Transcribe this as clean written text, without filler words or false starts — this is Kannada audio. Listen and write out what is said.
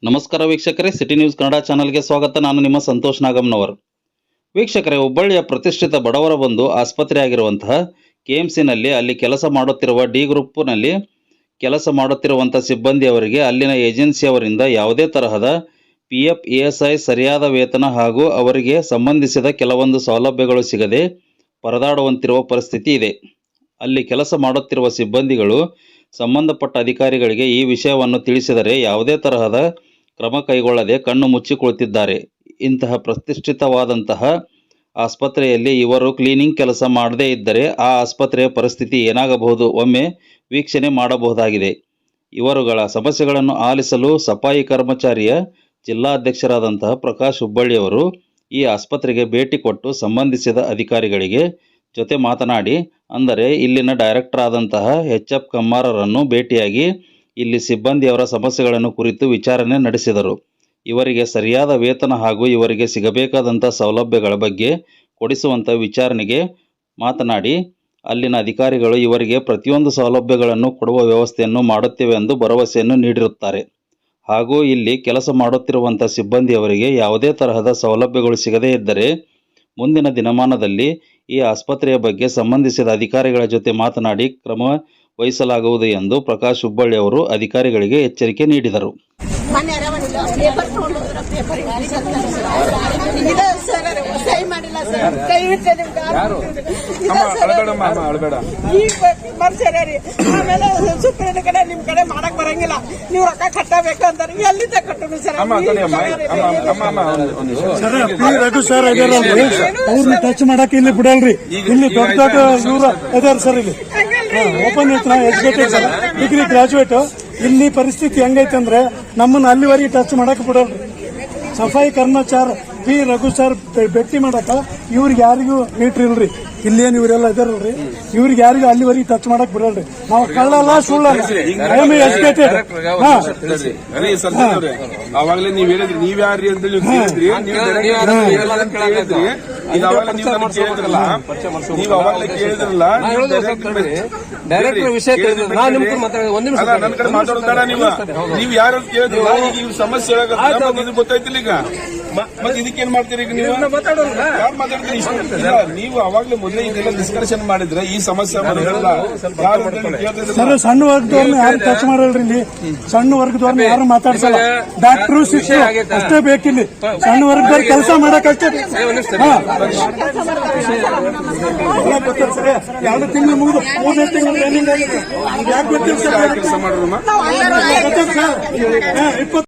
ನಮಸ್ಕಾರ ವೀಕ್ಷಕರೇ, ಸಿಟಿ ನ್ಯೂಸ್ ಕನ್ನಡ ಚಾನೆಲ್ಗೆ ಸ್ವಾಗತ. ನಾನು ನಿಮ್ಮ ಸಂತೋಷ್ ನಾಗಮ್ನವರ್. ವೀಕ್ಷಕರೇ, ಹುಬ್ಬಳ್ಳಿಯ ಪ್ರತಿಷ್ಠಿತ ಬಡವರ ಬಂಧು ಆಸ್ಪತ್ರೆಯಾಗಿರುವಂತಹ ಕೆಎಂಸಿನಲ್ಲಿ ಅಲ್ಲಿ ಕೆಲಸ ಮಾಡುತ್ತಿರುವ ಡಿ ಗ್ರೂಪ್ನಲ್ಲಿ ಕೆಲಸ ಮಾಡುತ್ತಿರುವಂತಹ ಸಿಬ್ಬಂದಿಯವರಿಗೆ ಅಲ್ಲಿನ ಏಜೆನ್ಸಿಯವರಿಂದ ಯಾವುದೇ ತರಹದ PF ESI ಸರಿಯಾದ ವೇತನ ಹಾಗೂ ಅವರಿಗೆ ಸಂಬಂಧಿಸಿದ ಕೆಲವೊಂದು ಸೌಲಭ್ಯಗಳು ಸಿಗದೆ ಪರದಾಡುವಂತಿರುವ ಪರಿಸ್ಥಿತಿ ಇದೆ. ಅಲ್ಲಿ ಕೆಲಸ ಮಾಡುತ್ತಿರುವ ಸಿಬ್ಬಂದಿಗಳು ಸಂಬಂಧಪಟ್ಟ ಅಧಿಕಾರಿಗಳಿಗೆ ಈ ವಿಷಯವನ್ನು ತಿಳಿಸಿದರೆ ಯಾವುದೇ ತರಹದ ಕ್ರಮ ಕೈಗೊಳ್ಳದೆ ಕಣ್ಣು ಮುಚ್ಚಿ ಕುಳಿತಿದ್ದಾರೆ. ಇಂತಹ ಪ್ರತಿಷ್ಠಿತವಾದಂತಹ ಆಸ್ಪತ್ರೆಯಲ್ಲಿ ಇವರು ಕ್ಲೀನಿಂಗ್ ಕೆಲಸ ಮಾಡದೇ ಇದ್ದರೆ ಆ ಆಸ್ಪತ್ರೆಯ ಪರಿಸ್ಥಿತಿ ಏನಾಗಬಹುದು ಒಮ್ಮೆ ವೀಕ್ಷಣೆ ಮಾಡಬಹುದಾಗಿದೆ. ಇವರುಗಳ ಸಮಸ್ಯೆಗಳನ್ನು ಆಲಿಸಲು ಸಫಾಯಿ ಕರ್ಮಚಾರಿಯ ಜಿಲ್ಲಾಧ್ಯಕ್ಷರಾದಂತಹ ಪ್ರಕಾಶ್ ಹುಬ್ಬಳ್ಳಿಯವರು ಈ ಆಸ್ಪತ್ರೆಗೆ ಭೇಟಿ ಕೊಟ್ಟು ಸಂಬಂಧಿಸಿದ ಅಧಿಕಾರಿಗಳಿಗೆ ಜೊತೆ ಮಾತನಾಡಿ, ಅಂದರೆ ಇಲ್ಲಿನ ಡೈರೆಕ್ಟರ್ ಆದಂತಹ HF ಕಮ್ಮಾರರನ್ನು ಭೇಟಿಯಾಗಿ ಇಲ್ಲಿ ಸಿಬ್ಬಂದಿಯವರ ಸಮಸ್ಯೆಗಳನ್ನು ಕುರಿತು ವಿಚಾರಣೆ ನಡೆಸಿದರು. ಇವರಿಗೆ ಸರಿಯಾದ ವೇತನ ಹಾಗೂ ಇವರಿಗೆ ಸಿಗಬೇಕಾದಂಥ ಸೌಲಭ್ಯಗಳ ಬಗ್ಗೆ ಕೊಡಿಸುವಂಥ ವಿಚಾರಣೆಗೆ ಮಾತನಾಡಿ, ಅಲ್ಲಿನ ಅಧಿಕಾರಿಗಳು ಇವರಿಗೆ ಪ್ರತಿಯೊಂದು ಸೌಲಭ್ಯಗಳನ್ನು ಕೊಡುವ ವ್ಯವಸ್ಥೆಯನ್ನು ಮಾಡುತ್ತೇವೆ ಎಂದು ಭರವಸೆಯನ್ನು ನೀಡಿರುತ್ತಾರೆ. ಹಾಗೂ ಇಲ್ಲಿ ಕೆಲಸ ಮಾಡುತ್ತಿರುವಂಥ ಸಿಬ್ಬಂದಿಯವರಿಗೆ ಯಾವುದೇ ತರಹದ ಸೌಲಭ್ಯಗಳು ಸಿಗದೇ ಇದ್ದರೆ ಮುಂದಿನ ದಿನಮಾನದಲ್ಲಿ ಈ ಆಸ್ಪತ್ರೆಯ ಬಗ್ಗೆ ಸಂಬಂಧಿಸಿದ ಅಧಿಕಾರಿಗಳ ಜೊತೆ ಮಾತನಾಡಿ ಕ್ರಮ ವಹಿಸಲಾಗುವುದು ಎಂದು ಪ್ರಕಾಶ್ ಹುಬ್ಬಳ್ಳಿ ಅವರು ಅಧಿಕಾರಿಗಳಿಗೆ ಎಚ್ಚರಿಕೆ ನೀಡಿದರು. ನಿಮ್ ಕಡೆ ಮಾಡಕ್ ಬರಂಗಿಲ್ಲ, ನೀವು ರೊಕ್ಕ ಕಟ್ಟಬೇಕು ಅಂತಾರೆ. ಎಲ್ಲಿಂದ ಕಟ್ಟೋದು ಸರ್? ರಘು ಸರ್ ಅವ್ರನ್ನ ಟಚ್ ಮಾಡಕ್ ಇಲ್ಲಿ ಬಿಡಲ್ರಿ. ಇಲ್ಲಿ ದೊಡ್ಡ ದೊಡ್ಡ ಇವ್ರು ಇದಾರೆ ಸರ್. ಇಲ್ಲಿ open educated sir, degree graduate. ಇಲ್ಲಿ ಪರಿಸ್ಥಿತಿ ಹೆಂಗೈತೆ ಅಂದ್ರೆ ನಮ್ಮನ್ನ ಅಲ್ಲಿವರೆಗೆ ಟಚ್ ಮಾಡಕ್ ಬಿಡಲ್ರಿ. ಸಫಾಯಿ ಕರ್ಮಚಾರ P. ರಘು ಸರ್ ಭೇಟಿ ಮಾಡಕ ಇವ್ರಿಗೆ ಯಾರಿಗೂ ಮೀಟ್ರ್ ಇಲ್ರಿ. ಇಲ್ಲೇನು ಇವರೆಲ್ಲ ಇದಾರಲ್ರಿ, ಇವ್ರಿಗೆ ಯಾರಿಗೂ ಅಲ್ಲಿವರೆಗೆ ಟಚ್ ಮಾಡಕ್ ಬಿಡಲ್ರಿ. ನಾವು ಕಳ್ಳಲ್ಲ ಸುಳ್ಳಲ್ಲ, ಐ ಎಮ್ ಎಜುಕೇಟೆಡ್. ಅವಾಗಲೇ ನೀವ್ ಹೇಳಿದ್ರಿ, ನೀವ್ ಯಾರ್ರಿ ಅಂತ ಕೇಳಿದ್ರಿ. ನೀವು ಅವಾಗಲೇ ಕೇಳಿದ್ರಲ್ಲ, ಡೈರೆಕ್ಟರ್ ವಿಷಯ ನನ್ನ ಕಡೆ ಮಾತಾಡೋದಾರ. ನೀವು ಯಾರು ಕೇಳಿದ್ರಿ, ಈಗ ಸಮಸ್ಯೆ ಗೊತ್ತಾಯ್ತಿಲ್ಲ. ಈಗ ಮತ್ತೆ ಇದಕ್ಕೇನ್ ಮಾಡ್ತೀರಿ? ಈಗ ನೀವು ಯಾರು ಮಾತಾಡ್ತೀರಿ? ನೀವು ಅವಾಗಲೇ ಮೊದಲೇ ಇದೆಲ್ಲ ಡಿಸ್ಕಷನ್ ಮಾಡಿದ್ರೆ ಈ ಸಮಸ್ಯೆ ಸರ್. ಸಣ್ಣ ವರ್ಗದವ್ರನ್ನ ಯಾರು ಟಚ್ ಮಾಡಲ್ರಿ. ಇಲ್ಲಿ ಸಣ್ಣ ವರ್ಗದವ್ರನ್ನ ಯಾರು ಮಾತಾಡ್ಸಲ್ಲ. ಡಾಕ್ಟ್ರು ಶಿಕ್ಷಣ ಅಷ್ಟೇ ಬೇಕಿಲ್ಲಿ. ಸಣ್ಣ ವರ್ಗದವ್ರ ಕೆಲಸ ಮಾಡಕ್ ಅಷ್ಟೇ. ಎರಡು ತಿಂಗಳು ಮುಗಿದು 3ನೇ ತಿಂಗಳು ಟ್ರೈನಿಂಗ್ ಆಗಿದೆ. ಯಾಕೆ ಗೊತ್ತಿಲ್ಲ ಸರ್?